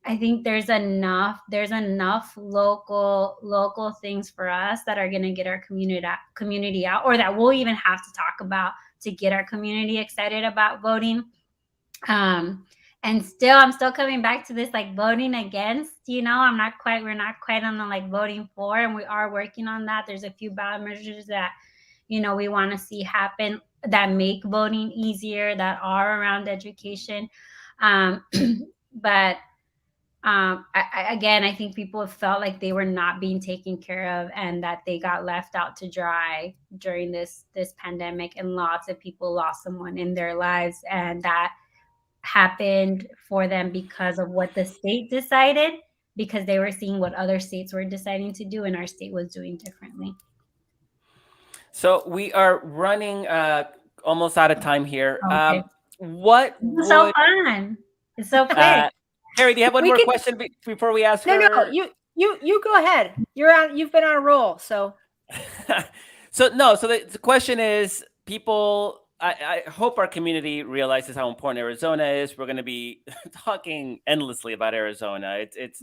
S3: I think there's enough local things for us that are going to get our community out, or that we'll even have to talk about to get our community excited about voting. And I'm still coming back to this, like voting against, we're not quite on the like voting for, and we are working on that. There's a few ballot measures that, we want to see happen that make voting easier, that are around education. But I think people have felt like they were not being taken care of and that they got left out to dry during this pandemic, and lots of people lost someone in their lives, and that happened for them because of what the state decided, because they were seeing what other states were deciding to do and our state was doing differently.
S1: So we are running almost out of time here.
S3: Okay.
S1: So
S3: fun. It's so quick.
S1: Harry, do you have one more question before we ask her?
S2: No, you go ahead. You've been on a roll, so.
S1: So the question is, people, I hope our community realizes how important Arizona is. We're going to be talking endlessly about Arizona. It's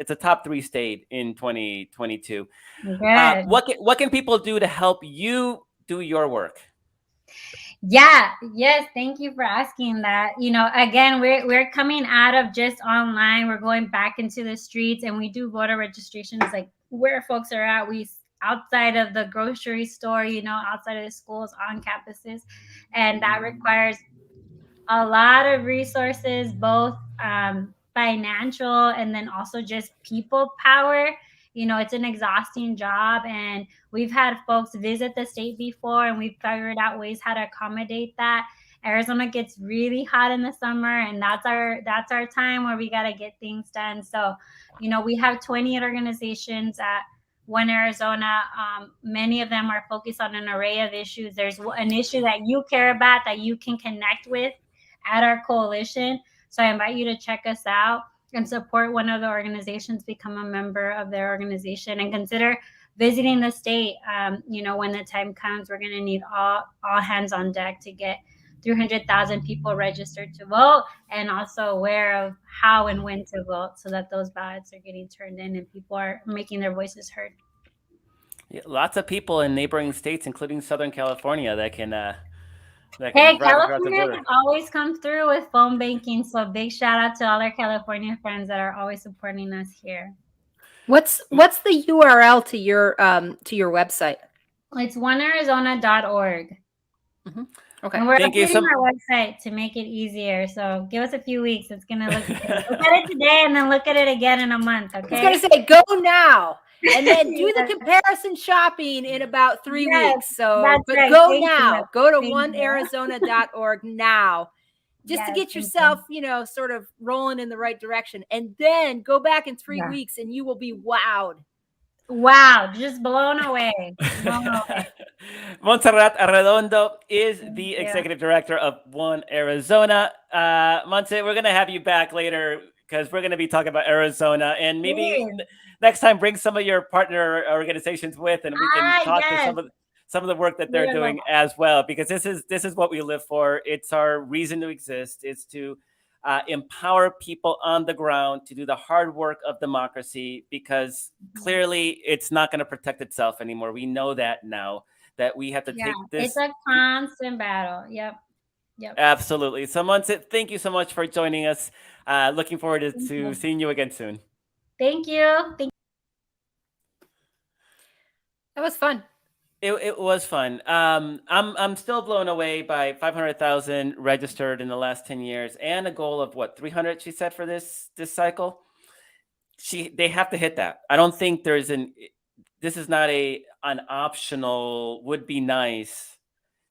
S1: a top 3 state in 2022. What can people do to help you do your work?
S3: Yes, thank you for asking that. Again, we're coming out of just online. We're going back into the streets, and we do voter registrations like where folks are at. We outside of the grocery store, outside of the schools, on campuses, and that requires a lot of resources, both financial and then also just people power. It's an exhausting job, and we've had folks visit the state before, and we've figured out ways how to accommodate that. Arizona gets really hot in the summer, and that's our time where we got to get things done. So, we have 28 organizations at One Arizona. Many of them are focused on an array of issues. There's an issue that you care about that you can connect with at our coalition. So I invite you to check us out and support one of the organizations, become a member of their organization, and consider visiting the state. When the time comes, we're going to need all hands on deck to get 300,000 people registered to vote, and also aware of how and when to vote, so that those ballots are getting turned in and people are making their voices heard.
S1: Yeah, lots of people in neighboring states, including Southern California, that can
S3: California always comes through with phone banking. So big shout out to all our California friends that are always supporting us here.
S2: What's the URL to your website?
S3: It's onearizona.org.
S2: Mm-hmm. Okay.
S3: And we're updating our website to make it easier. So give us a few weeks. It's gonna look at it today and then look at it again in a month. Okay.
S2: I was gonna say go now. And then do the comparison shopping in about 3 weeks. So, but right. Go now. Go to onearizona.org now, just to get yourself, sort of rolling in the right direction. And then go back in 3 weeks, and you will be wowed.
S3: Wow, just blown away. Blown away.
S1: Montserrat Arredondo is
S3: Thank
S1: the
S3: you.
S1: executive director of One Arizona. Montse, we're going to have you back later because we're going to be talking about Arizona, and maybe
S3: Please.
S1: next time bring some of your partner organizations with, and we can talk to
S3: Yes.
S1: some of the work that
S3: We
S1: they're
S3: are
S1: doing
S3: local.
S1: as well, because this is what we live for. It's our reason to exist. It's to empower people on the ground to do the hard work of democracy, because clearly it's not going to protect itself anymore. We know that now, that we have to
S3: Yeah,
S1: take
S3: it's
S1: this.
S3: a constant battle. Yep. Yep.
S1: Absolutely. So, Monse, thank you so much for joining us. Looking forward
S3: Thank
S1: to
S3: you.
S1: seeing you again soon.
S3: Thank you. Thank
S2: That was fun.
S1: It was fun. I'm still blown away by 500,000 registered in the last 10 years, and a goal of what, 300 she said for this cycle. They have to hit that. I don't think this is not an optional would be nice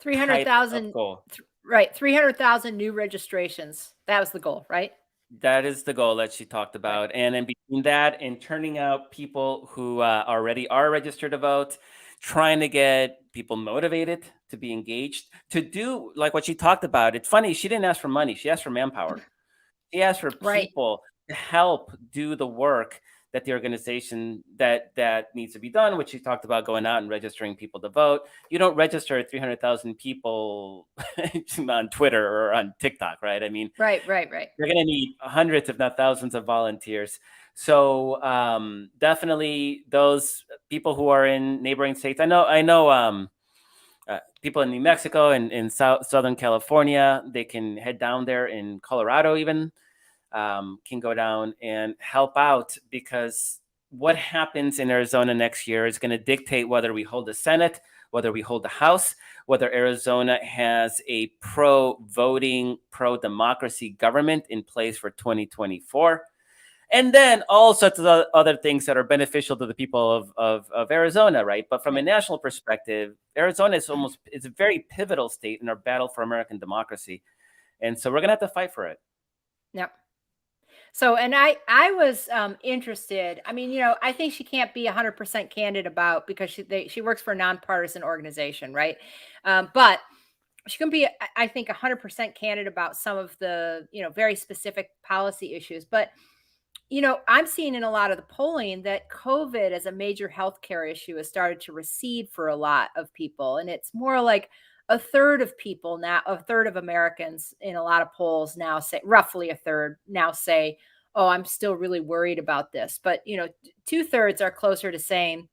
S1: type of
S2: 300,000,
S1: goal.
S2: right? 300,000 new registrations. That was the goal, right?
S1: That is the goal that she talked
S2: Right.
S1: about. And in between that and turning out people who already are registered to vote, trying to get people motivated to be engaged, to do like what she talked about. It's funny, she didn't ask for money, she asked for manpower. She asked for
S2: Right.
S1: people to help do the work that the organization that needs to be done, which she talked about going out and registering people to vote. You don't register 300,000 people on Twitter or on TikTok, right? I mean,
S2: Right.
S1: you're going to need hundreds, if not thousands, of volunteers. So definitely those people who are in neighboring states. I know. People in New Mexico and in Southern California, they can head down there. In Colorado, even can go down and help out, because what happens in Arizona next year is going to dictate whether we hold the Senate, whether we hold the House, whether Arizona has a pro-voting, pro-democracy government in place for 2024. And then all sorts of other things that are beneficial to the people of Arizona, right? But from a national perspective, Arizona is a very pivotal state in our battle for American democracy. And so we're going to have to fight for it.
S2: Yep. So, and I was interested. I mean, I think she can't be 100% candid about, because she works for a nonpartisan organization, right? But she can be, I think, 100% candid about some of the very specific policy issues. But I'm seeing in a lot of the polling that COVID as a major healthcare issue has started to recede for a lot of people. And it's more like a third of people now, a third of Americans in a lot of polls now say, roughly a third now say, oh, I'm still really worried about this. But, 2/3 are closer to saying,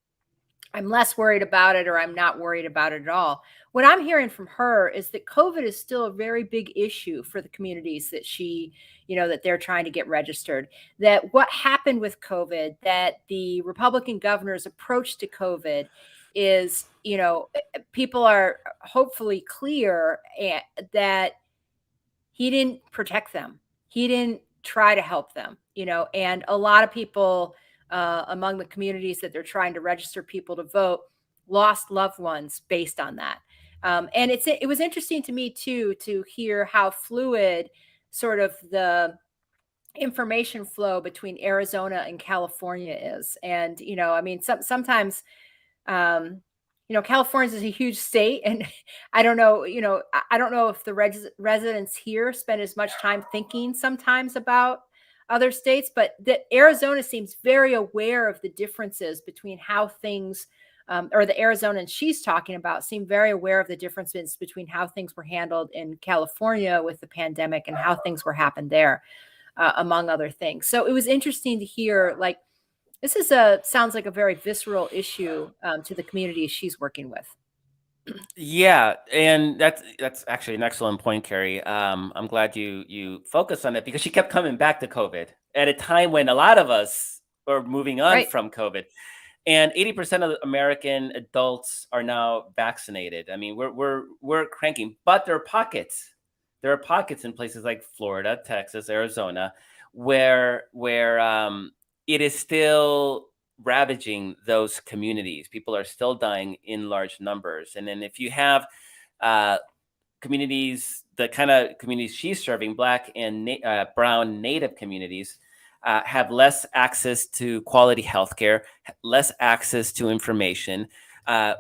S2: I'm less worried about it, or I'm not worried about it at all. What I'm hearing from her is that COVID is still a very big issue for the communities that they're trying to get registered. That what happened with COVID, that the Republican governor's approach to COVID is, people are hopefully clear that he didn't protect them. He didn't try to help them, and a lot of people among the communities that they're trying to register people to vote lost loved ones based on that. And it was interesting to me too to hear how fluid sort of the information flow between Arizona and California is. And I mean, sometimes California is a huge state, and I don't know, I don't know if the residents here spend as much time thinking sometimes about other states, but that Arizona seems very aware of the differences between how things, or the Arizonans she's talking about seem very aware of the differences between how things were handled in California with the pandemic and how things were happened there, among other things. So it was interesting to hear, like, this sounds like a very visceral issue to the community she's working with.
S1: Yeah, and that's actually an excellent point, Carrie. I'm glad you focused on it, because she kept coming back to COVID at a time when a lot of us are moving on
S2: Right.
S1: from COVID, and 80% of the American adults are now vaccinated. I mean, we're cranking, but there are pockets. There are pockets in places like Florida, Texas, Arizona, where it is still ravaging those communities. People are still dying in large numbers. And then if you have communities, the kind of communities she's serving, Black and brown Native communities, have less access to quality healthcare, less access to information.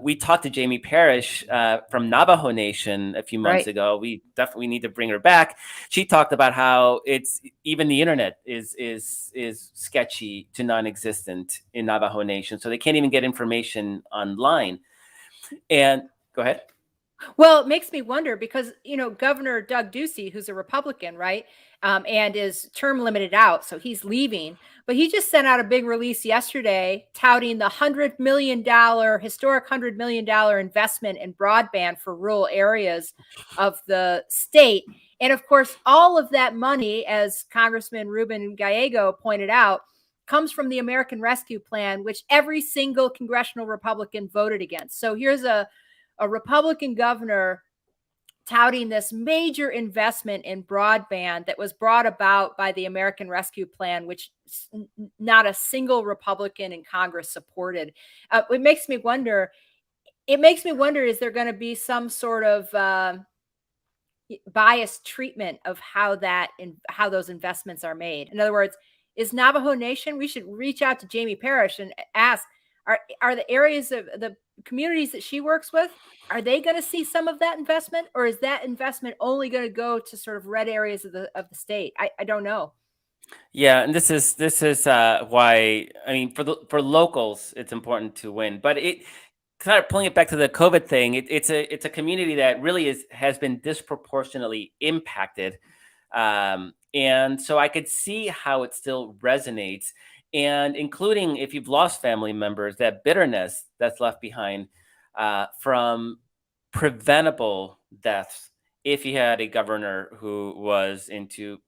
S1: We talked to Jamie Parrish from Navajo Nation a few months ago. We definitely need to bring her back. She talked about how it's even the internet is sketchy to non-existent in Navajo Nation, so they can't even get information online. And go ahead.
S2: Well, it makes me wonder because, Governor Doug Ducey, who's a Republican, right, and is term limited out, so he's leaving. But he just sent out a big release yesterday touting the $100 million, historic $100 million investment in broadband for rural areas of the state. And of course, all of that money, as Congressman Ruben Gallego pointed out, comes from the American Rescue Plan, which every single congressional Republican voted against. So here's a Republican governor touting this major investment in broadband that was brought about by the American Rescue Plan, which not a single Republican in Congress supported. It makes me wonder, is there going to be some sort of biased treatment of how those investments are made? In other words, is Navajo Nation, we should reach out to Jamie Parrish and ask, are the areas of the communities that she works with, are they going to see some of that investment, or is that investment only going to go to sort of red areas of the state? I don't know.
S1: Yeah, and this is why, I mean, for locals, it's important to win, but it kind of pulling it back to the COVID thing. It's a community that really has been disproportionately impacted, and so I could see how it still resonates. And including if you've lost family members, that bitterness that's left behind from preventable deaths, if you had a governor who was into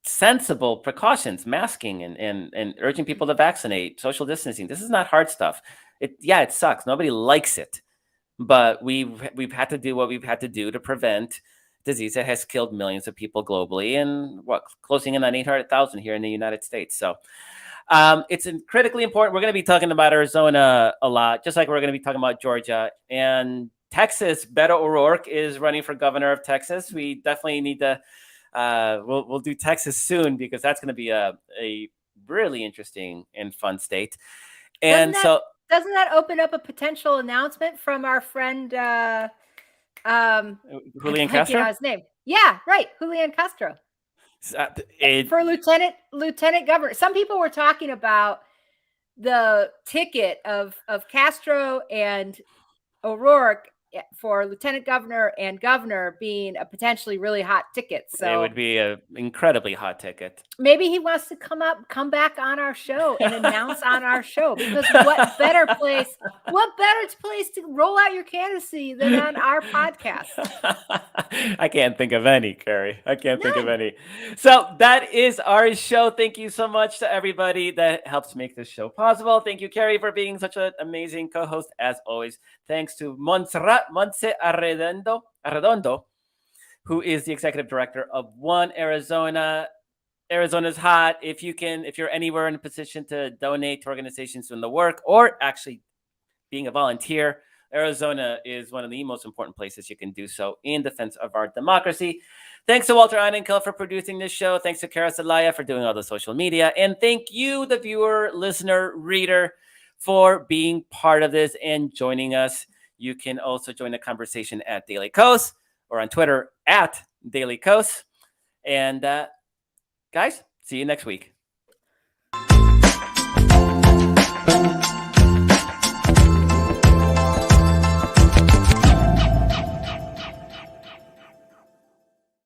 S1: sensible precautions, masking and urging people to vaccinate, social distancing. This is not hard stuff. It sucks. Nobody likes it, but we've had to do what we've had to do to prevent disease that has killed millions of people globally, and closing in on 800,000 here in the United States. So it's critically important. We're going to be talking about Arizona a lot, just like we're going to be talking about Georgia and Texas. Beto O'Rourke is running for governor of Texas. We definitely need to, we'll do Texas soon, because that's going to be a really interesting and fun state. And
S2: doesn't that open up a potential announcement from our friend,
S1: Julian Castro?
S2: His name. Yeah, right. Julian Castro. For lieutenant governor. Some people were talking about the ticket of Castro and O'Rourke for lieutenant governor and governor being a potentially really hot ticket. So
S1: it would be an incredibly hot ticket.
S2: Maybe he wants to come back on our show and announce on our show, because what better place to roll out your candidacy than on our podcast?
S1: I can't think of any, Carrie. I can't think of any. So that is our show. Thank you so much to everybody that helps make this show possible. Thank you, Carrie, for being such an amazing co-host as always. Thanks to Montserrat Arredondo, who is the executive director of One Arizona. Arizona's hot. If you're anywhere in a position to donate to organizations doing the work, or actually being a volunteer, Arizona is one of the most important places you can do so in defense of our democracy. Thanks to Walter Einenkel for producing this show. Thanks to Kara Zelaya for doing all the social media. And thank you, the viewer, listener, reader, for being part of this and joining us. You can also join the conversation at Daily Kos or on Twitter at Daily Kos. And guys, see you next week.